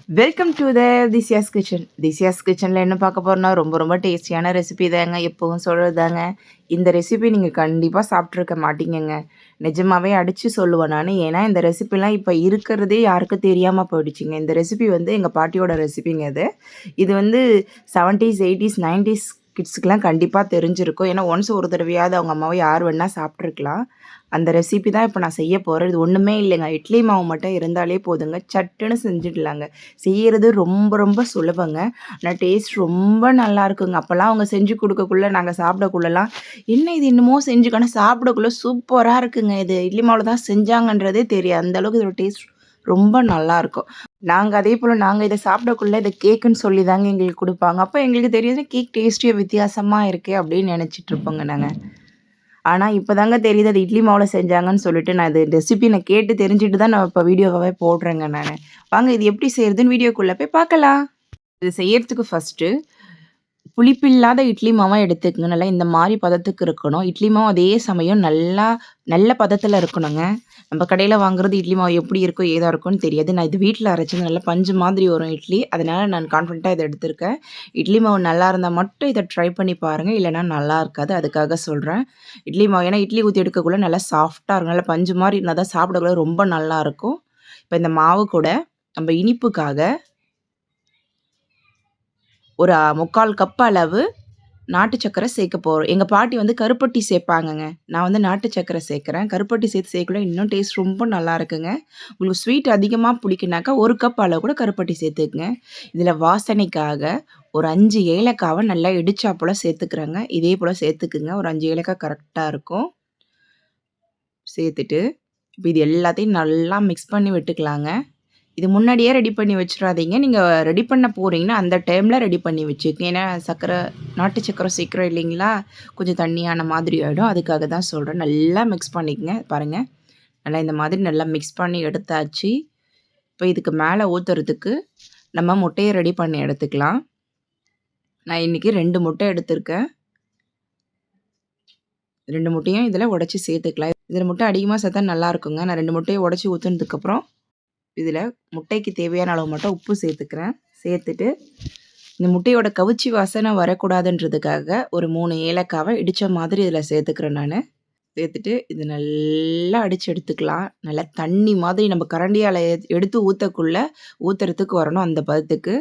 Welcome to the திசியாஸ் kitchen. திசியாஸ் கிச்சனில் என்ன பார்க்க போகிறோன்னா ரொம்ப ரொம்ப டேஸ்டியான ரெசிபி தாங்க. எப்போவும் சொல்கிறது தாங்க. இந்த ரெசிபி நீங்கள் கண்டிப்பாக சாப்பிட்ருக்க மாட்டீங்கங்க. நிஜமாகவே அடித்து சொல்லுவேன் நான். ஏன்னா இந்த ரெசிபிலாம் இப்போ இருக்கிறதே யாருக்கும் தெரியாமல் போயிடுச்சுங்க. இந்த ரெசிபி வந்து எங்கள் பாட்டியோட ரெசிபிங்க இது. இது வந்து 70s 80s 90s கிட்ஸுக்கெலாம் கண்டிப்பாக தெரிஞ்சிருக்கும். ஏன்னா ஒன்ஸ் ஒரு தடவையாவது அவங்க அம்மாவை யார் வேணால் சாப்பிட்ருக்கலாம். அந்த ரெசிபி தான் இப்போ நான் செய்ய போகிறேன். இது ஒன்றுமே இல்லைங்க. இட்லி மாவு மட்டும் இருந்தாலே போதுங்க. சட்டுன்னு செஞ்சிடலாங்க. செய்கிறது ரொம்ப ரொம்ப சுலபங்க. ஆனால் டேஸ்ட் ரொம்ப நல்லா இருக்குங்க. அப்போல்லாம் அவங்க செஞ்சு கொடுக்கக்குள்ள நாங்கள் சாப்பிடக்குள்ளலாம், என்ன இது என்னமோ செஞ்சுக்கோன்னா சாப்பிடக்குள்ள சூப்பராக இருக்குங்க. இது இட்லி மாவில் தான் செஞ்சாங்கன்றதே தெரியாது. அந்தளவுக்கு இதோட டேஸ்ட் ரொம்ப நல்லாயிருக்கும். நாங்கள் அதே போல் நாங்கள் இதை சாப்பிடக்குள்ள இதை கேக்குன்னு சொல்லி தாங்க எங்களுக்கு கொடுப்பாங்க. அப்போ எங்களுக்கு தெரியாது கேக் டேஸ்ட்டியே வித்தியாசமாக இருக்கே அப்படின்னு நினச்சிட்ருப்போங்க நாங்கள். ஆனால் இப்போ தாங்க தெரியுது அது இட்லி மாவில் செஞ்சாங்கன்னு சொல்லிட்டு நான் இது ரெசிபி நான் கேட்டு தெரிஞ்சுட்டு தான் நான் இப்போ வீடியோவாகவே போடுறேங்க நான். வாங்க இது எப்படி செய்கிறதுன்னு வீடியோக்குள்ளே போய் பார்க்கலாம். இது செய்யறதுக்கு ஃபஸ்ட்டு புளிப்பில்லாத இட்லி மாவை எடுத்துக்கங்க. நல்லா இந்த மாதிரி பதத்துக்கு இருக்கணும். இட்லி மாவு அதே சமயம் நல்ல பதத்தில் இருக்கணுங்க. நம்ம கடையில் வாங்குறது இட்லி மாவு எப்படி இருக்கோ ஏதா இருக்கும்னு தெரியாது. நான் இது வீட்டில் அரைச்சது நல்லா பஞ்சு மாதிரி வரும் இட்லி. அதனால் நான் கான்ஃபிடண்ட்டாக இதை எடுத்திருக்கேன். இட்லி மாவு நல்லா இருந்தால் மட்டும் இதை ட்ரை பண்ணி பாருங்கள். இல்லைனா நல்லா இருக்காது. அதுக்காக சொல்கிறேன். இட்லி மாவு ஏன்னா இட்லி ஊற்றி எடுக்கக்குள்ள நல்லா சாஃப்டாக இருக்கும். நல்லா பஞ்சு மாதிரி இருந்தால் தான் சாப்பிடக்குள்ள ரொம்ப நல்லாயிருக்கும். இப்போ இந்த மாவு கூட நம்ம இனிப்புக்காக ஒரு 3/4 கப் அளவு நாட்டு சர்க்கரை சேர்க்க போகிறோம். எங்கள் பாட்டி வந்து கருப்பட்டி சேர்ப்பாங்கங்க. நான் வந்து நாட்டு சர்க்கரை சேர்க்குறேன். கருப்பட்டி சேர்த்து சேர்க்கல இன்னும் டேஸ்ட் ரொம்ப நல்லா இருக்குங்க. உங்களுக்கு ஸ்வீட் அதிகமாக பிடிக்குனாக்கா 1 கப் அளவு கூட கருப்பட்டி சேர்த்துக்குங்க. இதில் வாசனைக்காக ஒரு 5 ஏலக்காவை நல்லா இடிச்சா போல் சேர்த்துக்கிறேங்க. இதே போல் சேர்த்துக்குங்க. ஒரு 5 ஏலக்காய் கரெக்டாக இருக்கும். சேர்த்துட்டு இப்போ இது எல்லாத்தையும் நல்லா மிக்ஸ் பண்ணி விட்டுக்கலாங்க. இது முன்னாடியே ரெடி பண்ணி வச்சிடாதீங்க. நீங்கள் ரெடி பண்ண போகிறீங்கன்னா அந்த டைமில் ரெடி பண்ணி வச்சுக்கங்க. ஏன்னா நாட்டு சர்க்கரை சேர்க்குறோம் இல்லைங்களா, கொஞ்சம் தண்ணியான மாதிரி ஆகிடும். அதுக்காக தான் சொல்கிறேன். நல்லா மிக்ஸ் பண்ணிக்கங்க. பாருங்கள், நல்லா இந்த மாதிரி நல்லா மிக்ஸ் பண்ணி எடுத்தாச்சு. இப்போ இதுக்கு மேலே ஊற்றுறதுக்கு நம்ம முட்டையை ரெடி பண்ணி எடுத்துக்கலாம். நான் இன்றைக்கி 2 முட்டை எடுத்திருக்கேன். 2 முட்டையும் இதில் உடச்சி சேர்த்துக்கலாம். இதில் முட்டை அதிகமாக சேர்த்தா நல்லாயிருக்குங்க. நான் 2 முட்டையை உடச்சி ஊற்றுனதுக்கப்புறம் இதில் முட்டைக்கு தேவையான அளவு மட்டும் உப்பு சேர்த்துக்கிறேன். சேர்த்துட்டு இந்த முட்டையோட கவுச்சி வாசனை வரக்கூடாதுன்றதுக்காக ஒரு 3 ஏலக்காவை இடித்த மாதிரி இதில் சேர்த்துக்கிறேன் நான். சேர்த்துட்டு இது நல்லா அடித்து எடுத்துக்கலாம். நல்லா தண்ணி மாதிரி நம்ம கரண்டியால் எடுத்து ஊற்றுறதுக்கு வரணும் அந்த பதத்துக்கு.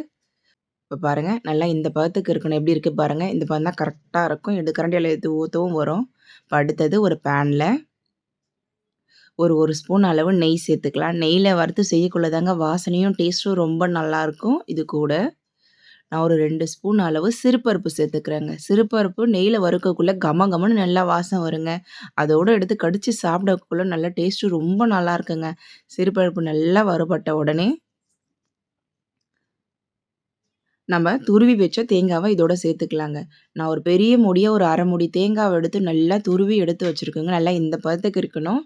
இப்போ பாருங்கள், நல்லா இந்த பதத்துக்கு இருக்கணும். எப்படி இருக்குது பாருங்கள். இந்த பதம் தான் கரெக்டாக இருக்கும். கரண்டியால் எடுத்து ஊற்றவும் வரும். இப்போ அடுத்தது ஒரு பேனில் ஒரு ஸ்பூன் அளவு நெய் சேர்த்துக்கலாம். நெய்யில் வறுத்து செய்யக்குள்ள தாங்க வாசனையும் டேஸ்ட்டும் ரொம்ப நல்லாயிருக்கும். இது கூட நான் ஒரு 2 ஸ்பூன் அளவு சிறுபருப்பு சேர்த்துக்கிறேங்க. சிறுபருப்பு நெய்யில் வறுக்கக்குள்ளே கமன்னு நல்லா வாசம் வருங்க. அதோடு எடுத்து கடித்து சாப்பிடக்குள்ள நல்லா டேஸ்ட்டு ரொம்ப நல்லா இருக்குங்க. சிறுபருப்பு நல்லா வறுபட்ட உடனே நம்ம துருவி வச்ச தேங்காவை இதோட சேர்த்துக்கலாங்க. நான் ஒரு பெரிய மூடியை ஒரு அரை மூடி தேங்காவை எடுத்து நல்லா துருவி எடுத்து வச்சுருக்கேங்க. நல்லா இந்த பதத்துக்கு இருக்கணும்.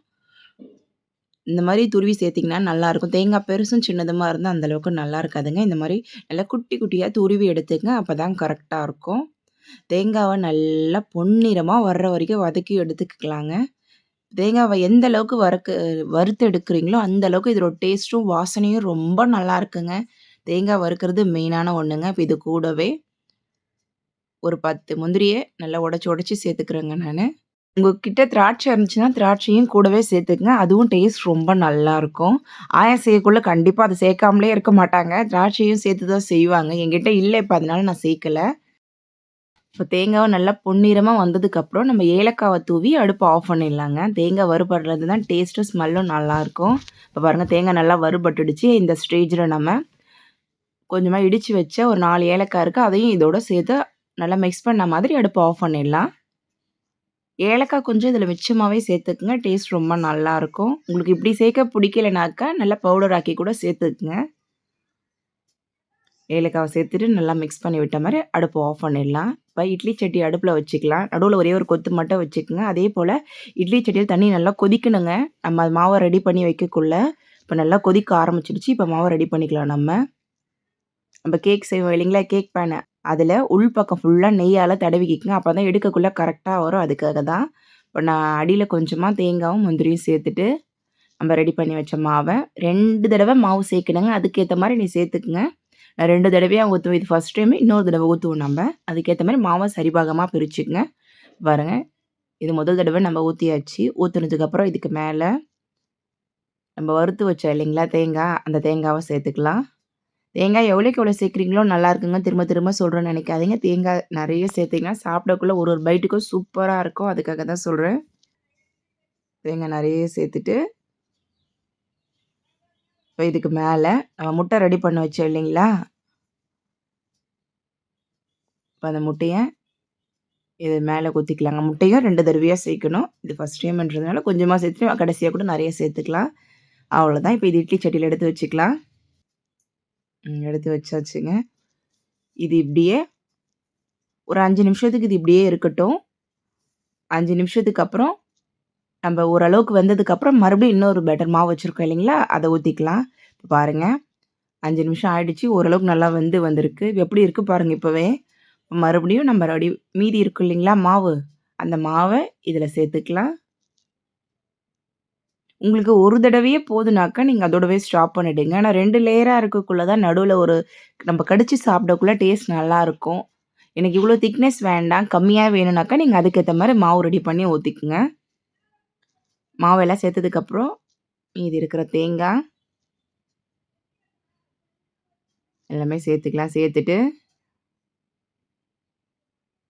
இந்த மாதிரி துருவி சேர்த்திங்கன்னா நல்லாயிருக்கும். தேங்காய் பெருசும் சின்னதுமா இருந்தால் அந்தளவுக்கு நல்லா இருக்காதுங்க. இந்த மாதிரி நல்லா குட்டி குட்டியாக துருவி எடுத்துங்க. அப்போ தான் கரெக்டாக இருக்கும். தேங்காவை நல்லா பொன்னிறமாக வர்ற வரைக்கும் வதக்கி எடுத்துக்கலாங்க. தேங்காவை எந்த அளவுக்கு வறுத்து எடுக்கிறீங்களோ அந்த அளவுக்கு இதோட டேஸ்ட்டும் வாசனையும் ரொம்ப நல்லா இருக்குங்க. தேங்காய் வறுக்கிறது மெயினான ஒன்றுங்க. இப்போ இது கூடவே ஒரு 10 முந்திரியை நல்லா உடச்சி சேர்த்துக்கிறேங்க நான். உங்ககிட்ட திராட்சை இருந்துச்சுன்னா திராட்சையும் கூடவே சேர்த்துக்குங்க. அதுவும் டேஸ்ட் ரொம்ப நல்லாயிருக்கும். ஆயா செய்யக்குள்ள கண்டிப்பாக அதை சேர்க்காமலே இருக்க மாட்டாங்க. திராட்சையும் சேர்த்து தான் செய்வாங்க. என்கிட்ட இல்லை இப்போ, அதனால நான் சேர்க்கல. இப்போ தேங்காவை நல்லா பொன்னிறமாக வந்ததுக்கப்புறம் நம்ம ஏலக்காவை தூவி அடுப்பை ஆஃப் பண்ணிடலாங்க. தேங்காய் வறுபடுறது தான் டேஸ்ட்டும் ஸ்மெல்லும் நல்லாயிருக்கும். இப்போ பாருங்கள், தேங்காய் நல்லா வறுபட்டுடுச்சு. இந்த ஸ்டேஜில் நம்ம கொஞ்சமாக இடித்து வச்ச ஒரு 4 ஏலக்காய் இருக்குது, அதையும் இதோட சேர்த்து நல்லா மிக்ஸ் பண்ண மாதிரி அடுப்பை ஆஃப் பண்ணிடலாம். ஏலக்காய் கொஞ்சம் இதில் மிச்சமாகவே சேர்த்துக்குங்க. டேஸ்ட் ரொம்ப நல்லாயிருக்கும். உங்களுக்கு இப்படி சேர்க்க பிடிக்கலைனாக்கா நல்லா பவுடர் ஆக்கி கூட சேர்த்துக்குங்க. ஏலக்காவை சேர்த்துட்டு நல்லா மிக்ஸ் பண்ணி விட்ட மாதிரி அடுப்பு ஆஃப் பண்ணிடலாம். இப்போ இட்லி சட்டி அடுப்பில் வச்சுக்கலாம். நடுவில் ஒரே ஒரு கொத்து மட்டும் வச்சுக்கோங்க. அதே போல் இட்லி சட்டியில் தண்ணி நல்லா கொதிக்கணுங்க. நம்ம மாவை ரெடி பண்ணி வைக்கக்குள்ள இப்போ நல்லா கொதிக்க ஆரம்பிச்சிடுச்சு. இப்போ மாவை ரெடி பண்ணிக்கலாம். நம்ம கேக் செய்வோம் இல்லைங்களா, கேக் பேனை, அதில் உள்பக்கம் ஃபுல்லாக நெய்யால் தடவிக்கிங்க. அப்போ தான் எடுக்கக்குள்ளே கரெக்டாக வரும். அதுக்காக தான் இப்போ நான் அடியில் கொஞ்சமாக தேங்காயும் முந்திரியும் சேர்த்துட்டு நம்ம ரெடி பண்ணி வச்ச மாவ 2 தடவ மாவு சேர்க்கணுங்க. அதுக்கேத்த மாரி நீ சேர்த்துக்குங்க. நான் 2 தடவையா ஊத்துவேன். இது ஃபர்ஸ்ட் டைமு. இன்னொரு தடவ ஊத்துவோம் நம்ப. அதுக்கேத்த மாரி மாவ சரிபாகமா பிரிச்சுக்கங்க. பாருங்க. இது முதல் தடவ நம்ம ஊத்தியாச்சு. ஊத்துனதுக்கப்புறம் இதுக்கு மேல நம்ம வறுத்து வச்சோம் இல்லைங்களா தேங்கா, அந்த தேங்காவ சேர்த்துக்கலாம். தேங்காய் எவ்வளோக்கு எவ்வளோ சேர்க்குறீங்களோ நல்லாயிருக்குங்க. திரும்ப திரும்ப சொல்றேன்னு நெனைக்காதீங்க. தேங்காய் நெறைய சேர்த்தீங்கன்னா சாப்பிடக்குள்ள ஒரு ஒரு பைட்டுக்கும் சூப்பரா இருக்கும். அதுக்காக தான் சொல்றேன். தேங்காய் நெறைய சேர்த்துட்டு, இப்ப இதுக்கு மேல நம்ம முட்டை ரெடி பண்ணி வச்சோம் இல்லைங்களா? இப்ப அந்த முட்டைய இது மேல ஊத்திக்கலாங்க. முட்டையும் 2 தடவையா சேர்க்கணும். இது ஃபர்ஸ்ட் டைம்ன்றதுனால கொஞ்சமா சேர்த்துட்டு கடைசியா கூட நெறைய சேர்த்துக்கலாம். அவ்வளோதான். இப்ப இது இட்லி சட்டியில எடுத்து வச்சுக்கலாம். எடுத்து வச்சாச்சுங்க. இது இப்படியே ஒரு 5 நிமிஷத்துக்கு இது இப்படியே இருக்கட்டும். 5 நிமிஷத்துக்கு அப்புறம் நம்ம ஓரளவுக்கு வெந்ததுக்கப்புறம் மறுபடியும் இன்னொரு பேட்டர் மாவு வச்சிருக்கோம் இல்லைங்களா? அத ஊத்திக்கலாம். இப்ப பாருங்க 5 நிமிஷம் ஆயிடுச்சு. ஓரளவுக்கு நல்லா வெந்து வந்திருக்கு. எப்படி இருக்கு பாருங்க இப்பவே. மறுபடியும் நம்ம மீதி இருக்கு இல்லைங்களா மாவு, அந்த மாவ இதில சேர்த்துக்கலாம். உங்களுக்கு ஒரு தடவையே போதுனாக்கா, நீங்க அதோடவே ஸ்டாப் பண்ணிடுங்க. ஆனா 2 லேயரா இருக்கக்குள்ள தான் நடுவுல ஒரு நம்ம கடிச்சு சாப்பிடக்குள்ள டேஸ்ட் நல்லாருக்கும். எனக்கு இவ்வளோ திக்னஸ் வேண்டாம், கம்மியா வேணும்னாக்கா, நீங்க அதுக்கேத்த மாரி மாவு ரெடி பண்ணி ஊத்திக்குங்க. மாவெல்லாம் சேர்த்ததுக்கப்புறம், மீதி இருக்கிற தேங்கா எல்லாமே சேர்த்துக்கலாம். சேர்த்துட்டு,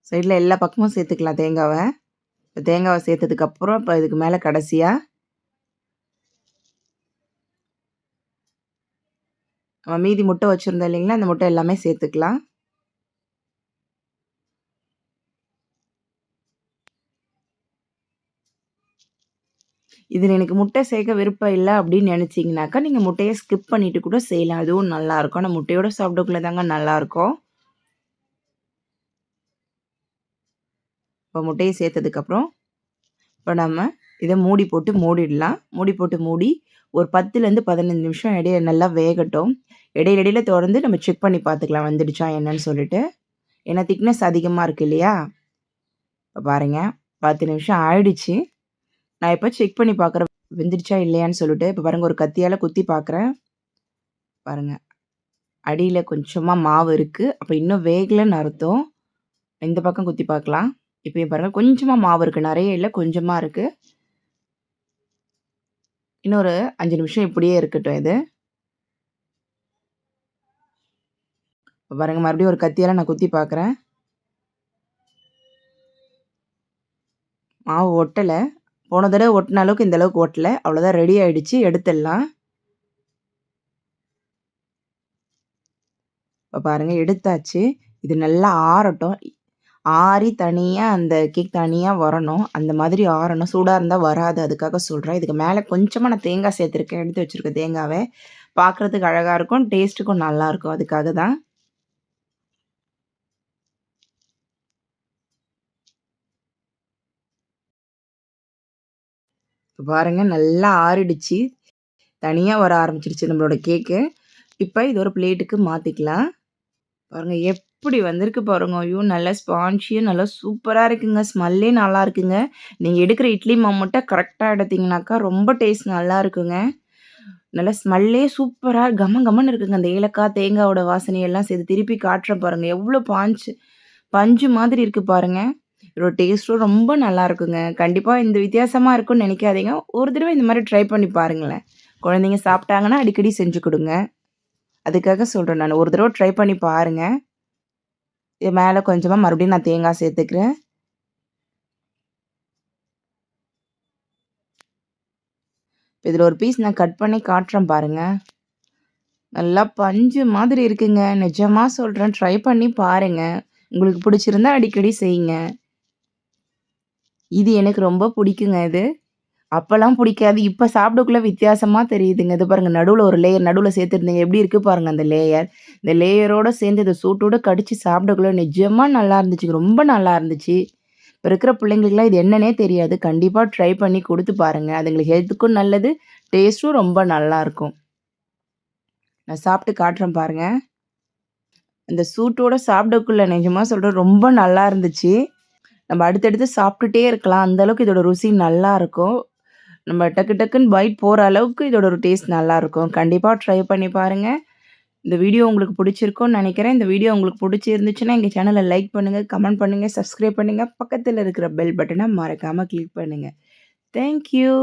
சைட்ல எல்லா பக்கமும் சேர்த்துக்கலாம் தேங்காவ. தேங்காவ சேர்த்ததுக்கப்புறம், இப்ப இதுக்கு மேல கடைசியா நம்ம மீதி முட்டை வச்சிருந்தோம் இல்லைங்களா? அந்த முட்டை எல்லாமே சேர்த்துக்கலாம். இதில எனக்கு முட்டை சேர்க்க விருப்பம் இல்ல அப்படின்னு நெனச்சீங்கனாக்கா, நீங்க முட்டைய ஸ்கிப் பண்ணிட்டு கூட செய்யலாம். அதுவும் நல்லாருக்கும். ஆனா முட்டையோட சாப்பிடக்குள்ள தாங்க நல்லாருக்கும். இப்ப முட்டைய சேர்த்ததுக்கப்புறம், இப்ப நம்ம இத மூடி போட்டு மூடிடலாம். மூடி போட்டு மூடி ஒரு 10லேருந்து 15 நிமிஷம் இடையே நல்லா வேகட்டும். இடையில இடையில தொறந்து நம்ம செக் பண்ணி பார்த்துக்கலாம் வெந்துடுச்சா என்னன்னு சொல்லிட்டு. ஏன்னா திக்னஸ் அதிகமா இருக்கு இல்லையா? இப்ப பாருங்க 10 நிமிஷம் ஆயிடுச்சு. நான் இப்ப செக் பண்ணி பார்க்குறேன் வெந்துடுச்சா இல்லையான்னு சொல்லிட்டு. இப்ப பாருங்க ஒரு கத்தியால குத்தி பார்க்குறேன். பாருங்க. அடியில கொஞ்சமா மாவு இருக்கு. அப்ப இன்னும் வேகலன்னு அர்த்தம். இந்த பக்கம் குத்தி பார்க்கலாம். இப்பயும் பாருங்க கொஞ்சமா மாவு இருக்கு. நெறைய இல்ல கொஞ்சமா இருக்கு. இன்னொரு 5 நிமிஷம் இப்படியே இருக்கட்டும் இது. இப்ப பாருங்க மறுபடியும் ஒரு கத்தியால நான் குத்தி பார்க்குறேன். மாவு ஒட்டல. போன தடவ ஒட்டுன அளவுக்கு இந்த அளவுக்கு ஒட்டல. அவ்வளோதான் ரெடி ஆயிடுச்சு. எடுத்துடலாம். இப்ப பாருங்க எடுத்தாச்சு. இது நல்லா ஆறட்டும். ஆறி தனியா அந்த கேக் தனியா வரணும். அந்த மாதிரி ஆறணும். சூடா இருந்தா வராது. அதுக்காக சொல்றேன். இதுக்கு மேல கொஞ்சமா நான் தேங்காய் சேர்த்துருக்கேன். எடுத்து வச்சிருக்கேன் தேங்காவ. பார்க்குறதுக்கு அழகா இருக்கும். டேஸ்ட்டுக்கும் நல்லாருக்கும். அதுக்காக தான். இப்ப பாருங்க நல்லா ஆறிடுச்சு. தனியா வர ஆரம்பிச்சுருச்சு நம்மளோட கேக்கு. இப்ப இது ஒரு பிளேட்டுக்கு மாத்திக்கலாம். பாருங்க எப்படி வந்திருக்கு பாருங்க. ஐயோ! நல்லா ஸ்பான்ஜியா நல்லா சூப்பரா இருக்குங்க. ஸ்மெல்லே நல்லா இருக்குங்க. நீங்க எடுக்கிற இட்லி மாவு மட்டும் கரெக்ட்டா எடுத்தீங்கனாக்கா, ரொம்ப டேஸ்ட் நல்லா இருக்குங்க. நல்லா ஸ்மெல்லே சூப்பரா கம கமன்னு இருக்குங்க. அந்த ஏலக்காய், தேங்காவோட வாசனையெல்லாம் சேர்த்து திருப்பி காட்டுறேன் பாருங்க. எவ்வளோ பஞ்சு மாதிரி இருக்கு பாருங்க. இதோட டேஸ்ட்டும் ரொம்ப நல்லா இருக்குங்க. கண்டிப்பா இந்த வித்தியாசமா இருக்கும்னு நெனைக்காதீங்க. ஒரு தடவ இந்த மாரி ட்ரை பண்ணி பாருங்களேன். குழந்தைங்க சாப்பிட்டாங்கன்னா அடிக்கடி செஞ்சு குடுங்க. அதுக்காக சொல்றேன் நானு. ஒரு தடவ ட்ரை பண்ணி பாருங்க. இது மேல கொஞ்சமா மறுபடியும் நான் தேங்காய் சேர்த்துக்கிறேன். இதில ஒரு பீஸ் நான் கட் பண்ணி காட்டுறேன் பாருங்க. நல்லா பஞ்சு மாதிரி இருக்குங்க. நிஜமா சொல்றேன். ட்ரை பண்ணி பாருங்க. உங்களுக்கு பிடிச்சிருந்தா அடிக்கடி செய்யுங்க. இது எனக்கு ரொம்ப பிடிக்குங்க இது. அப்பலாம் பிடிக்காது. இப்ப சாப்பிடக்குள்ள வித்தியாசமா தெரியுதுங்க. இது பாருங்க நடுவுல ஒரு லேயர் நடுவுல சேர்த்துருந்தீங்க. எப்படி இருக்கு பாருங்க அந்த லேயர். இந்த லேயரோட சேர்ந்து இத சூட்டோட கடிச்சு சாப்பிடக்குள்ள நிஜமா நல்லா இருந்துச்சுங்க. ரொம்ப நல்லா இருந்துச்சு. இப்ப இருக்கிற பிள்ளைங்களுக்குலாம் இது என்னன்னே தெரியாது. கண்டிப்பா ட்ரை பண்ணி குடுத்து பாருங்க. அதுங்களுக்கு ஹெல்த்துக்கும் நல்லது. டேஸ்ட்டும் ரொம்ப நல்லாருக்கும். நான் சாப்பிட்டு காட்டுறேன் பாருங்க. அந்த சூட்டோட சாப்பிடக்குள்ள நிஜமா சொல்றேன் ரொம்ப நல்லா இருந்துச்சு. நம்ம அடுத்தடுத்து சாப்பிட்டுட்டே இருக்கலாம். அந்த அளவுக்கு இதோட ருசி நல்லாருக்கும். நம்ம டக்கு டக்குன்னு பைட் போற அளவுக்கு இதோட ஒரு டேஸ்ட் நல்லாருக்கும். கண்டிப்பா ட்ரை பண்ணி பாருங்க. இந்த வீடியோ உங்களுக்கு பிடிச்சிருக்கும்னு நெனைக்கிறேன். இந்த வீடியோ உங்களுக்கு பிடிச்சிருந்துச்சுன்னா, எங்க சேனல லைக் பண்ணுங்க, கமெண்ட் பண்ணுங்க, சப்ஸ்கிரைப் பண்ணுங்க. பக்கத்துல இருக்கிற பெல் பட்டன மறக்காம கிளிக் பண்ணுங்க. Thank you.